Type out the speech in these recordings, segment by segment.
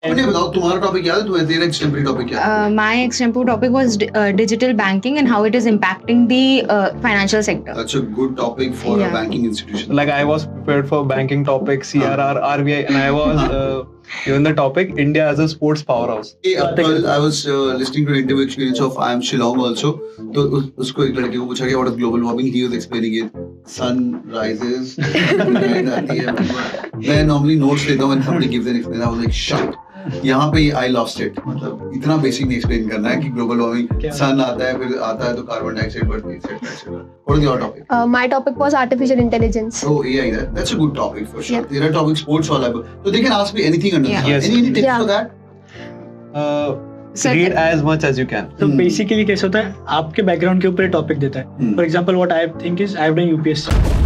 मुझे बताओ तुम्हारा टॉपिक क्या है, तुम्हारा तेरा एक्सटेम्परी टॉपिक क्या है? My extempore topic was digital banking and how it is impacting the financial sector. That's a good topic for a Yeah. banking institution. Like I was prepared for banking topics, CRR, RBI, and I was given the topic India as a sports powerhouse. कल I was listening to interview experience of I am Shillong also. तो उसको एक लड़के को पूछा कि what is global warming? He was explaining it. Sun rises, night आती है. मैं normally notes लेता हूँ when somebody gives an explanation. I was like shocked. यहाँ पे I lost it. मतलब इतना बेसिक नहीं एक्सप्लेन करना है कि ग्लोबल वार्मिंग सन आता है फिर आता है तो कार्बन डाइऑक्साइड बढ़ती है etcetera. What is your topic? My topic was artificial intelligence. Oh AI, that's a good topic for sure. तेरा topic sports वाला है, so they can ask me anything under the sun. Yes. Any tips Yeah. for that? So Read as much as you can. तो basically कैसे होता है, आपके background के ऊपर टॉपिक देता है. For example what I think is I have done UPSC.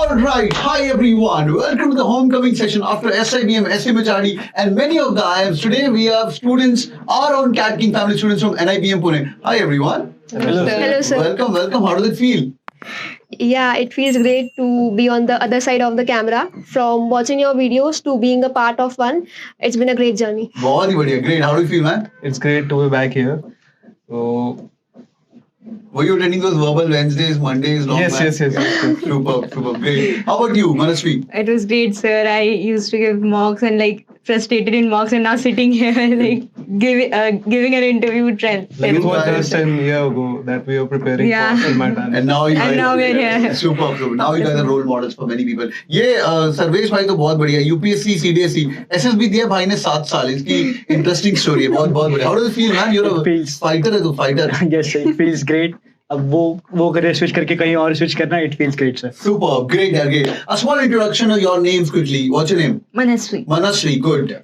All right, hi everyone. Welcome to the homecoming session after SIBM, SMHRD, and many of the IIMs. Today we have students, our own Cat King family students from NIBM Pune. Hi everyone. Hello. Hello, sir. Welcome. How does it feel? Yeah, it feels great to be on the other side of the camera. From watching your videos to being a part of one, it's been a great journey. बहुत ही बढ़िया. Great. How do you feel, man? It's great to be back here. So Were you attending those verbal Wednesdays, Mondays, long yes. Super. Great. How about you, Manasvi? it was great, sir. I used to give mocks and like frustrated in mocks, and now sitting here like giving an interview. Like it was just a year ago that we were preparing Yeah. for Filmat And now you And guys now we're here. Super. Now you guys are role models for many people. ये सर्वेश भाई तो बहुत बढ़िया. UPSC, CDSE, SSB दिया भाई ने 7 साल. इसकी इंटरेस्टिंग स्टोरी है. बहुत बढ़िया. How does it feel, man? You're a It feels- fighter है तू, fighter. Yes, it feels great. अब वो करियर स्विच करके कहीं और स्विच करना, it feels great sir. Super. Great. A small introduction of your names quickly. What's your name? Manasvi. Manasvi. Good.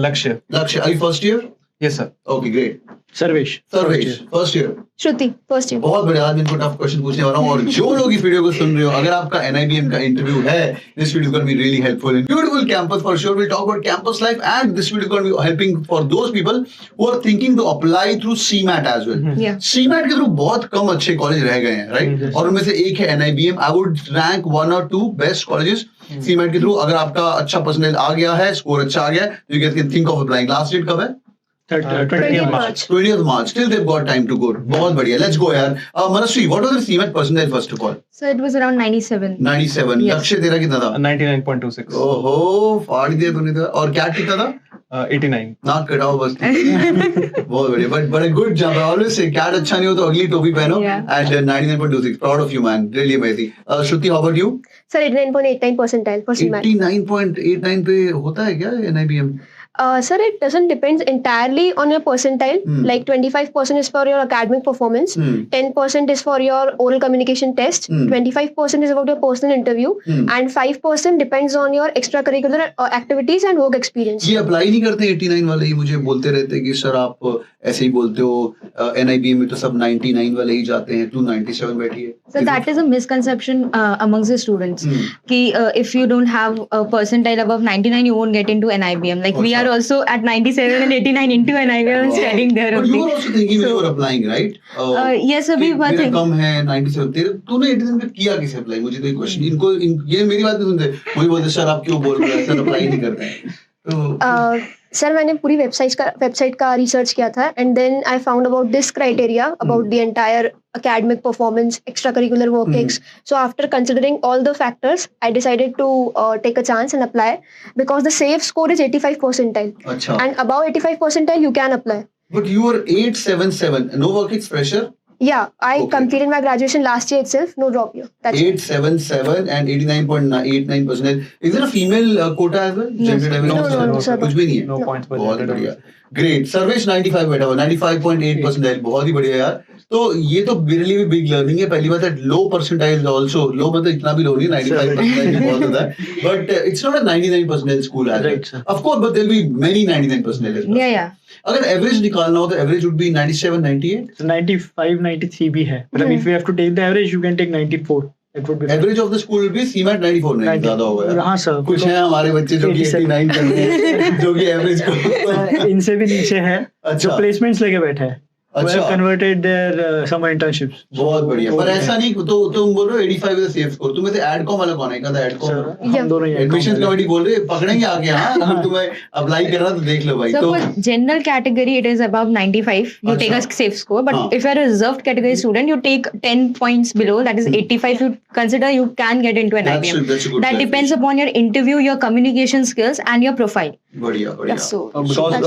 Lakshya. Lakshya. Are you first year? Yes, sir. Okay, great. Sarvesh. Sarvesh. First year. Shruti, first year. बहुत बढ़िया. आज मैं इनको tough question पूछने वाला हूँ और जो लोग इस वीडियो को सुन रहे हो, अगर आपका NIBM का इंटरव्यू है, this video is going to be really helpful. In beautiful campus for sure. We'll talk about campus life and this video is going to be helping for those people who are thinking to apply through CMAT as well. Yeah. CMAT के through बहुत कम अच्छे college रह गए हैं, right? और उनमें से एक है NIBM. I would rank 1 or 2 best colleges CMAT के थ्रू. अगर आपका अच्छा परसेंटेज आ गया है, स्कोर अच्छा आ गया है, you guys can think of applying. Last date कब है? 20th March. 20th March. Still they've got time to go. बहुत बढ़िया. Let's go यार. Manasvi, what was the CMAT percentile first of all? So it was around 97. 97. Yes. लक्ष्य तेरा कितना था? 99.26. ओहो, फाड़ दिया तूने तो. और क्या कितना था? 89. नाक कटाओ बस. बहुत बढ़िया. But a good job. I always say cat अच्छा नहीं हो तो अगली टोपी पहनो. Yeah. And 99.26. Proud of you, man. Really amazing. Shruti, how about you? Sir, 89.89 percentile for CMAT. 89.89 पे होता है क्या NIBM? Sir, it doesn't depend entirely on your percentile. Like 25% is for your academic performance, 10% is for your oral communication test, 25% is about your personal interview, and 5% depends on your extracurricular activities and work experience. ये apply नहीं करते 89 वाले ही मुझे बोलते रहते हैं कि sir आप ऐसे ही बोलते हो NIBM में तो सब 99 वाले ही जाते हैं, तू 97 बैठी है. So that is a misconception amongst the students. Ki if you don't have a percentile above 99, you won't get into NIBM. Like we are also at 97 and 89 into NIBM studying there But only. you were also thinking when you were applying, right? Yes, अभी कि बात मेरा है. कम है 97. तेरे तूने 87 पे किया किसे अप्लाई? मुझे तो एक क्वेश्चन. ये मेरी बात नहीं सुनते. मुझे बोलते सर आप क्यों बोल रहे हैं? सर अप्लाई नहीं करते हैं. तो सर मैंने पूरी वेबसाइट का रिसर्च किया था and then I found about this criteria about the entire academic performance, extracurricular workings. So after considering all the factors, I decided to take a chance and apply because the safe score is 85 percentile. अच्छा. And above 85 percentile, you can apply. But you were 877. No work ex fresher. Yeah, I Okay. completed my graduation last year itself. No drop year. That's it. 877 and 89.89%. Is there a female quota as well? Gender diversity? no, sir. कुछ भी नहीं है. No points for बहुत gender बढ़िया. Great. Sarvesh 95 बैठा हुआ. 95.8%. बहुत ही बढ़िया यार. तो ये तो really भी big learning है. पहली बात है low percentile also. Low मतलब इतना भी low नहीं. 95% भी बहुत होता है. But it's not a 99% school as well. Right, sir. Of course, but there will be many 99% as well. Yeah. अगर एवरेज निकालना हो तो एवरेज would be 97, 98. So 95, 93 भी है. But if you have to take the average, you can take 94. That would be fine. Average of the school भी CMAT 94 नहीं ज्यादा होगा यार. हाँ सर. कुछ हैं हमारे बच्चे जो कि 89 कर रहे हैं जो कि एवरेज को इनसे भी नीचे है अच्छा. जो प्लेसमेंट्स लेके बैठे हैं. who have अच्छा converted their summer internships. बहुत बढ़िया पर Okay. ऐसा नहीं तो तुम बोल रहे हो 85 इज सेफ स्कोर तुम्हें से एडकॉम वाला कौन है कहता है So, एडकॉम हम दोनों ही एडमिशन account कमेटी बोल रहे हैं, पकड़ेंगे आके हाँ अगर तुम्हें अप्लाई करना तो देख लो भाई So तो for general category, it is above 95. You take a Acha. safe score. But हाँ. if you are a reserved category student, you take 10 points below. That is 85. You consider you can get into an that's IBM. that's a good That depends clarification. upon your interview, your communication skills, and your profile. बढ़िया बढ़िया So Because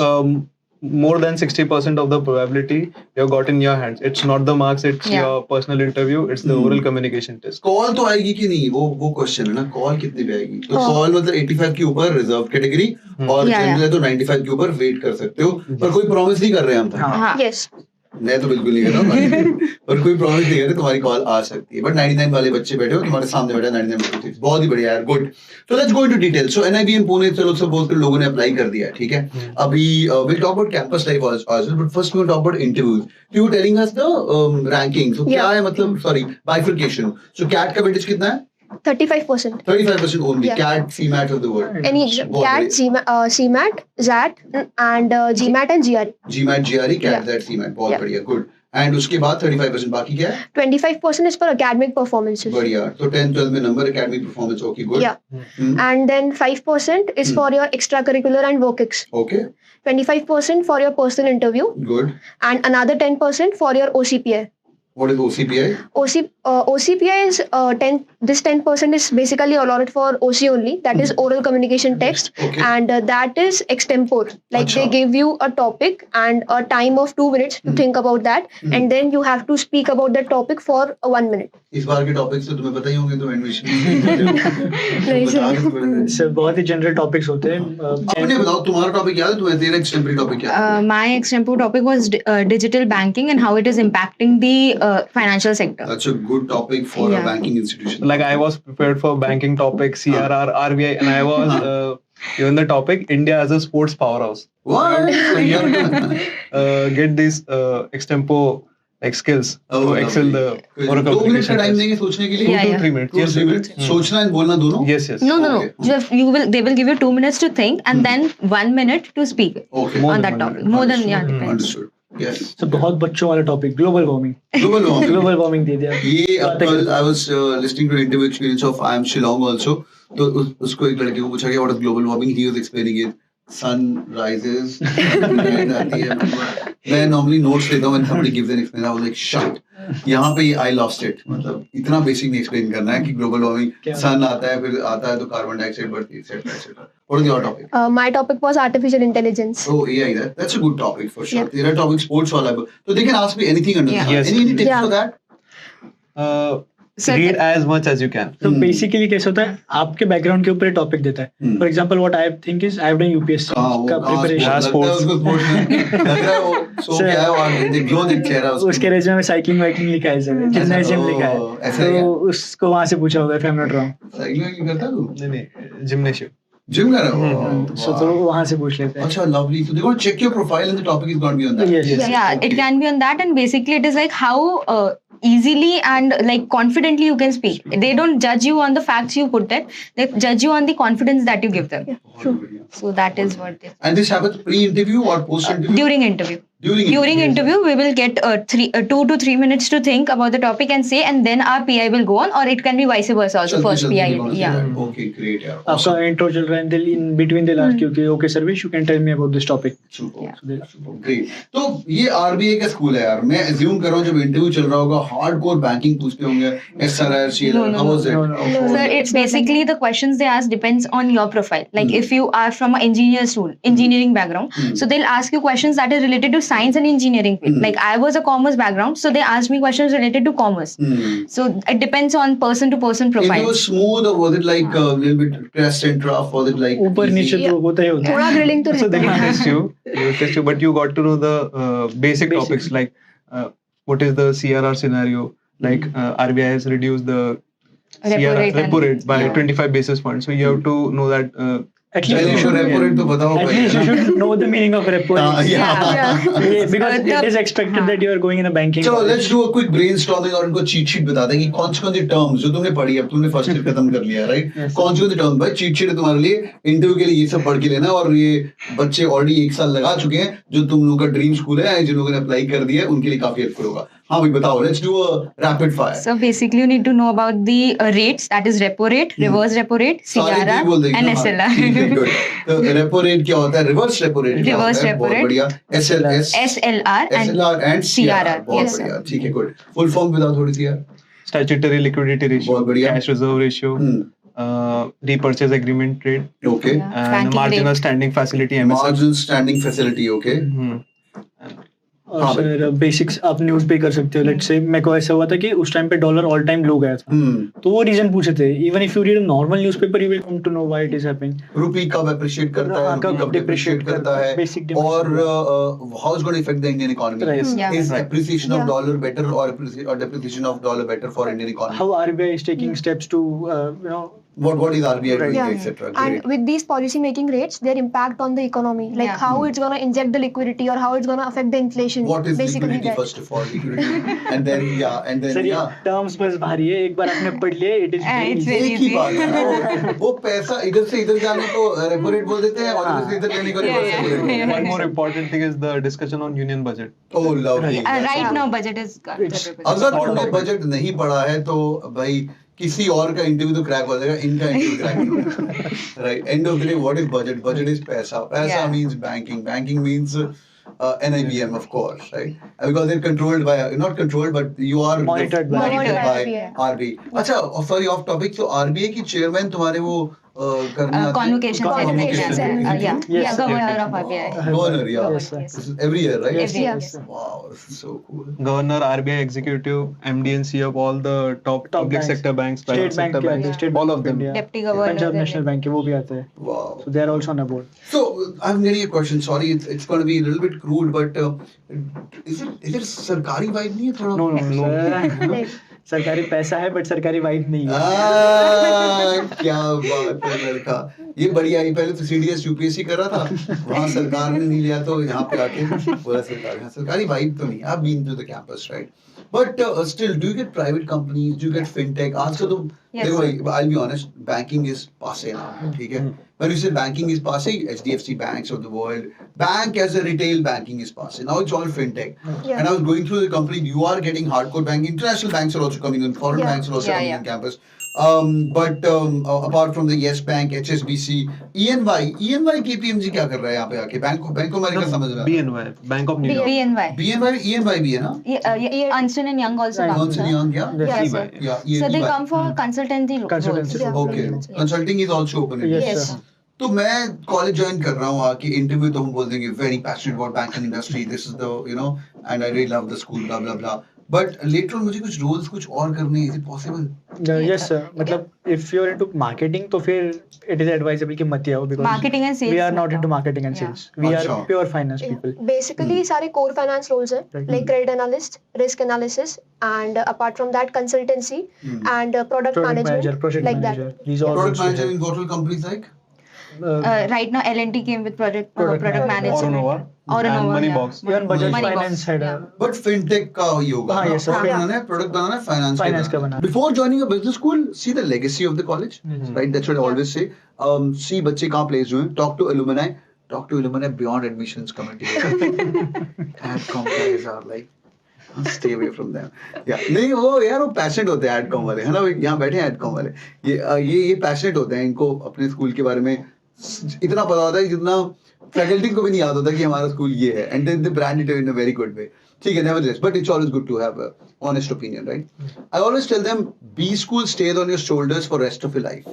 more than 60% of the probability you have got in your hands. It's not the marks, it's Yeah. your personal interview, it's the oral communication test. Call तो आएगी कि नहीं वो question है ना call कितने पे आएगी तो हाँ. कॉल मतलब 85 के ऊपर रिजर्व कैटेगरी और Yeah, जनरल है तो 95 के ऊपर वेट कर सकते हो पर कोई प्रॉमिस नहीं कर रहे हम हाँ. हाँ. Yes. मैं तो बिल्कुल नहीं कर रहा हूँ और कोई प्रॉमिस नहीं कर रहे तुम्हारी कॉल आ सकती है बट 99 वाले बच्चे बैठे हो तुम्हारे सामने बैठा 99 बहुत ही बढ़िया यार good so let's go into detail so NIBM Pune चलो सपोज कर लोगों ने अप्लाई कर दिया है ठीक है अभी will talk about campus life also but first we will talk about interviews you telling us the ranking so क्या है मतलब सॉरी बाइफर्केशन सो कैट का वेटेज कितना है 35%. 35% only Yeah. CAT CMAT of the world Any exam. बहुत CAT, बढ़िया। CMAT, ZAT, and GMAT and GRE. GMAT GRE CAT Yeah. that CMAT बहुत Yeah. बढ़िया गुड एंड उसके बाद 35% बाकी क्या है 25% is for academic performances. बढ़िया तो 10 12 में number academic performance okay good Yeah. And then 5% is for your extracurricular and work-ex. Okay 25% for your personal interview, good and another 10% for your OCPI. What is OCPI OCPI is 10. This 10% is basically allotted for OC only. That is oral communication text, Okay. and that is extempore. Like Acha. they give you a topic and a time of 2 minutes to think about that, and then you have to speak about that topic for 1 minute. इस बार के topics तो तुम्हें पता ही होंगे तो admission sir बहुत ही general topics होते हैं. अपने बताओ तुम्हारा टॉपिक याद है तुम्हें तेरा एक्सटेम्परी टॉपिक क्या है My extempore topic was digital banking and how it is impacting the financial sector. That's a good topic for a Yeah. banking institution Like I was prepared for banking topic, CRR, RBI, and I was given the topic India as a sports powerhouse. what So you have to get these extempore like skills to excel the oral 2 minute का communication time test. देंगे सोचने के लिए Yeah, 2 to yeah. 3 minutes. 2 Yes, to 3 sir. minutes सोचना है बोलना दोनों Yes, yes. No. Okay. They will give you 2 minutes to think and then 1 minute to speak Okay. More on than that 1 topic. minute. More than yeah, depends. Understood. Yes. Sir बहुत बच्चों वाला topic global warming. Global warming. Global warming दे दिया. ये कल I was listening to interview experience of IIM Shillong also तो उसको एक लड़के को पूछा गया what is global warming he was explaining it sun rises and आती है मैं नॉर्मली नोट्स लेता हूं when somebody gives an explanation I was like shut यहाँ पे आई लॉस्ट इट मतलब इतना बेसिक नहीं एक्सप्लेन करना है कि ग्लोबल वार्मिंग क्या? सन आता है फिर आता है तो कार्बन डाइऑक्साइड बढ़ती है etcetera etcetera what is your topic My topic was artificial intelligence. Oh yeah, that's a good topic for sure. Yeah. तेरा topic sports वाला है, so they can ask me anything under the Yeah. sun. Yes. Any tips Yeah. for that? Sir, Read as much as you can. तो basically कैसे होता है आपके background के ऊपर टॉपिक देता है. Hmm. For example what I think is I have done UPSC वो का कहाँ प्रिपरेशन. sports लगता है उसको sports में लग रहा है वो सो Sir. क्या है वो देख लो देख चेहरा उसका उसके रेज्यूमे में साइकिलिंग वाइकिंग लिखा है सर, जिम्नाजियम लिखा है. ऐसा है क्या? तो उसको वहां से पूछा होगा if I am not wrong. Cycling करता है तू नहीं, gymnasium. जिम कर रहा है सो तो वहां से पूछ लेते हैं. अच्छा lovely so they're going to check your profile and the topic is going to be on that Yes, yes. yeah, it can be on that, and basically it is like how easily and like confidently you can speak. They don't judge you on the facts you put it, they judge you on the confidence that you give them. बहुत बढ़िया. So that is what it is. And this happens pre-interview or post-interview? During interview. During interview, we will get 2 to 3 minutes to think about the topic and say, and then our PI will go on, or it can be vice versa also. चलते First चलते PI, you're gonna say yeah. that. Okay, great यार. आपका intro चल रहा है, in between they last क्योंकि okay service you can tell me about this topic. Great. तो ये आरबीआई का स्कूल है यार. मैं अज्यूम कर रहा हूँ जब इंटरव्यू चल रहा होगा हार्डकोर बैंकिंग पूछते होंगे SRR CLR. How was it? No. Sir, it's basically the questions they ask depends on your profile. Like if you are from an engineering background, so they'll ask you questions that are related to science and engineering field. Like I was a commerce background, so they asked me questions related to commerce. So it depends on person to person It profile. was smooth or was it like a little bit test and rough? Was it like ऊपर easy? नीचे तो होता ही होता है. थोड़ा grilling तो So they रहता will है. test you, but you got to know the basic Basic. topics like what is the CRR scenario, like RBI has reduced the Repo rate repo and- rate by Yeah. 25 basis points. So you have to know that At least पहले you इसको should repo rate तो बताओ at भाई, least you है ना? should know the meaning of repo हाँ, rate. yeah. Because the- it is expected that you are going in a banking. चलो college. Let's do a quick brainstorming और उनको cheat sheet बता दें कि कौन सी टर्म्स जो तुमने पढ़ी, अब तुमने फर्स्ट ईयर खत्म कर लिया, राइट? Yes. कौन सी टर्म भाई चीट शीट है तुम्हारे लिए, इंटरव्यू के लिए ये सब पढ़ के लेना। और ये बच्चे ऑलरेडी 1 साल लगा चुके हैं, जो तुम लोगों का ड्रीम स्कूल है, जिन लोगों ने अप्लाई कर दिया है, उनके लिए काफी हेल्पफुल होगा। हाँ भाई बताओ, let's do a rapid fire. So basically, you need to know about the rates, that is repo rate, reverse repo rate, सारे CRR, भी बोल देंगे and ना, हाँ, SLR. ठीक है, good। तो रेपो रेट क्या होता है, रिवर्स रेपो रेट क्या Reverse होता है, repo बहुत rate. बढ़िया, SLS, SLR and SLR and CRR, बहुत Yes, sir. बढ़िया, ठीक है, गुड। फुल फॉर्म बताओ थोड़ी सी यार। Statutory liquidity ratio, बहुत बढ़िया। cash reserve ratio, repurchase agreement rate, okay, Yeah. and Banking marginal rate. standing facility MSF. Marginal standing facility, okay. Hmm. और हाँ सर बेसिक्स आप न्यूज पे कर सकते हो। लेट्स से मेरे को ऐसा हुआ था कि उस टाइम पे डॉलर ऑल टाइम लो गया था, तो वो रीजन पूछे थे। Even if you read normal newspaper you will come to know why it is happening. Rupee कब अप्रिशिएट करता है, हाँ, रुपी कब कब डिप्रिशिएट depreciate करता है, basic difference. और how is going to affect the Indian economy? Right. Yeah. Is Right. appreciation of Yeah. dollar better or depreciation of dollar better for Indian economy? How RBI is taking steps to What is RBI doing, Yeah. etc. And Great. with these policy making rates, their impact on the economy, like Yeah. how it's gonna inject the liquidity or how it's gonna affect the inflation. What is basically liquidity that. first of all? Liquidity, and then sir ये yeah. Terms बस भारी है, एक बार आपने पढ़ लिए it is It's very एक ही easy. बात है ना, वो पैसा इधर से इधर जाने को रेपो रेट बोल देते हैं, और इधर से इधर लेने को Yeah, reverse yeah. Repo rate. One more important thing is the discussion on union budget. Oh lovely. Right now, budget is अगर तुमने बजट नहीं पढ़ा है तो भाई किसी और का इंटरव्यू तो क्रैक हो जाएगा, इनका इंटरव्यू क्रैक नहीं होगा, right? End of the day what is budget? Budget is पैसा, पैसा Yeah. Means banking means NIBM, of course, right? Because they're controlled by, not controlled, but you are Monitored by RBI. अच्छा, sorry, off topic. So RBI की chairman तुम्हारे वो करने आते हैं? Convocation Convocations ceremony. and- Yeah, Yes, yeah, governor definitely. of RBI. Governor, yeah. Yes, sir. This is every year, right? Every year. Yes. Wow, this is so cool. Governor, RBI executive, MD and CEO of all the top public banks. sector banks, private state bank sector के banks, आते हैं, state all of them. Deputy governor. Punjab national bank के वो भी आते हैं, Wow. so they are also on a board. So I'm getting a question. Sorry, it's going to be a little bit crude, but is it सरकारी vibe नहीं है थोड़ा? No no Like, सरकारी पैसा है बट सरकारी वाइब नहीं है। क्या बात है लड़का, ये बढ़िया है। पहले तो CDS UPSC कर रहा था, वहाँ सरकार ने नहीं लिया, तो यहाँ पे आके बोला सरकार, हाँ, सरकारी वाइब तो नहीं। I've been to the campus, right? But still, do you get private companies? Do you get fintech? आज तो तुम Yes, देखो sir. भाई, I'll be honest, banking is passé now, ठीक है? When you say banking is passé, HDFC banks of the world, bank as a retail banking is passé. Now it's all fintech. Yeah. And I was going through the company. You are getting hardcore banking. International banks are also coming in. Foreign Yeah. banks are also Yeah, coming yeah. on campus. But apart from the Yes Bank, HSBC, ENY KPMG क्या कर रहा है यहाँ पे आके? Bank of America समझ रहा है? BNY, Bank of New York. BNY. ENY भी है ना? Yeah, Ernst and Young also Right. comes. Ernst and Young, yeah? Yes, Yeah, sir. sir. Yeah, So they ENY. come for consultancy roles. Consultancy Yeah. roles. Okay. Yes. Consulting is also open. in Yes, Yes. sir. तो मैं college join कर रहा हूँ, आके interview तो हम बोल देंगे very passionate about banking industry, this is the and I really love the school, blah blah blah, but later मुझे कुछ रोल्स कुछ और करने, is it possible? Yes sir, मतलब if you are into marketing तो फिर इट इज एडवाइजेबल कि मत ही आओ, because Marketing and sales we are not नहीं इनटू आओ. Marketing and Yeah. Sales, we are अच्छा. Pure finance people. basically सारे core finance roles हैं, Right. like credit analyst, risk analysis, and apart from that consultancy and product Product manager, management, project like manager, that. these all product roles we manager have. In total companies like Right now, L&T came with product Product management. Auronova. Auronova, And Money yeah. Box. Even budget Money box, finance head yeah. But fintech का ही होगा हाँ, ना? yes, sir. Product Yeah. बनाना है, product बनाना है, finance Finance का बनाना है. Before joining a business school, see the legacy of the college, right? That's what I always say. See बच्चे कहाँ प्लेस हुए हैं, talk to alumni, talk to alumni beyond admissions committee. Adcom guys are like, stay away from them. Yeah, नहीं वो यार वो passionate होते हैं एडकॉम वाले, है ना? यहाँ बैठे हैं एडकॉम वाले, ये पैशनेट होते हैं, इनको अपने स्कूल के बारे में इतना पता होता है जितना फैकल्टी को भी नहीं याद होता कि हमारा स्कूल ये है, and then they brand it in a very good way. ठीक है, nevertheless, but it's always good to have a honest opinion, right? I always tell them, B school stays on your shoulders for rest of your life,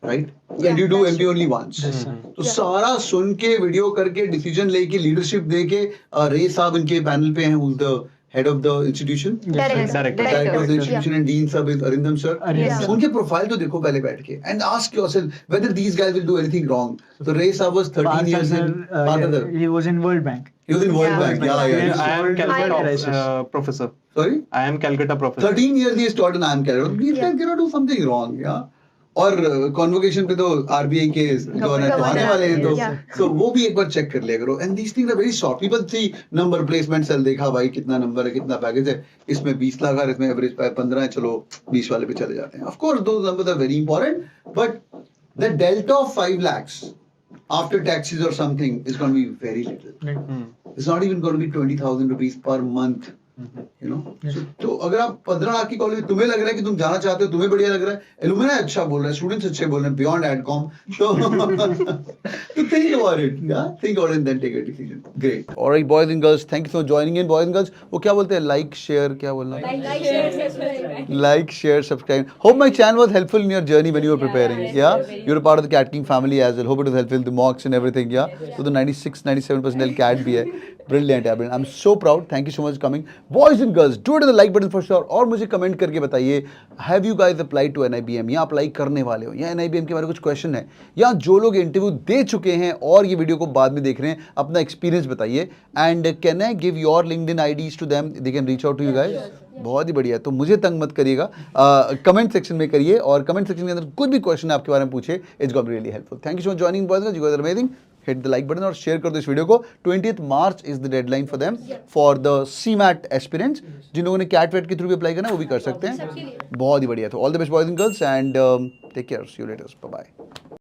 right? And you do MBA only once. तो सारा सुन के video करके decision लेके leadership देके, रे साहब इनके panel पे हैं, who's the head of the institution, Director. director of the institution, and dean sir is Arindam sir. Arindam sir. उनके प्रोफाइल तो देखो पहले बैठ के, and ask yourself whether these guys will do anything wrong. So Ray sir was 13 years in Partner. he was in World Bank. He was in World Yeah. Bank. Yeah, yeah. I am Calcutta crisis. professor. Sorry? I am Calcutta professor. 13 years he has taught in IIM Calcutta. These guys cannot do something wrong, yeah. और convocation पे तो RBI के governor तो आने वाले हैं, तो वो भी एक बार चेक कर लिया करो. And these things are very short. People see number placement cell, देखा भाई कितना नंबर है, कितना पैकेज है, इसमें 20 लाख है, इसमें एवरेज 15 है, चलो 20 वाले पे चले जाते हैं. Of course those numbers are very important, but the delta of 5 lakhs after taxes or something is going to be very little. It's not even going to be 20,000 rupees per month. You know? So, तो अगर आप 15 लाख की college, तुम्हें लग रहा है कि तुम जाना चाहते हो, तुम्हें बढ़िया लग रहा है, एलुमनाई अच्छा बोल रहा है, स्टूडेंट्स अच्छे बोल रहे हैं, बियॉन्ड एडकॉम, तो think about it, yeah? Think about it and then take a decision. Great. All right, boys and girls, thank you for joining in. Boys and girls, वो क्या बोलते हैं? Like, share, क्या बोलना है? Like, share, subscribe. Hope my channel was helpful in your journey when you were preparing. Yeah, you're a part of the Cat King family as well. Hope it was helpful, the mocks and everything. Yeah, so the 96-97% cat भी है. Brilliant, brilliant. I'm so proud. Thank you so much for coming. Boys and girls, do it on the like button for sure. और मुझे comment करके बताइए, have you guys applied to NIBM या apply करने वाले हो, या NIBM के बारे में कुछ क्वेश्चन है, या जो लोग इंटरव्यू दे चुके हैं और ये वीडियो को बाद में देख रहे हैं, अपना एक्सपीरियंस बताइए. And can I give your LinkedIn IDs to them, they can reach out to you guys. बहुत ही बढ़िया. तो मुझे तंग मत करिएगा, कमेंट सेक्शन में करिए, और कमेंट सेक्शन के अंदर कुछ भी क्वेश्चन आपके बारे में पूछे. It's gonna be really helpful. Thank you so much joining boys, you guys are amazing. Hit the like button और शेयर कर दो इस वीडियो को. 20th March is the deadline for them for the CMAT aspirants. जिन लोगों ने CAT वेट के थ्रू भी अप्लाई करना है वो भी कर सकते हैं. बहुत ही बढ़िया. तो all the best boys and girls, and take care. See you later. Bye bye.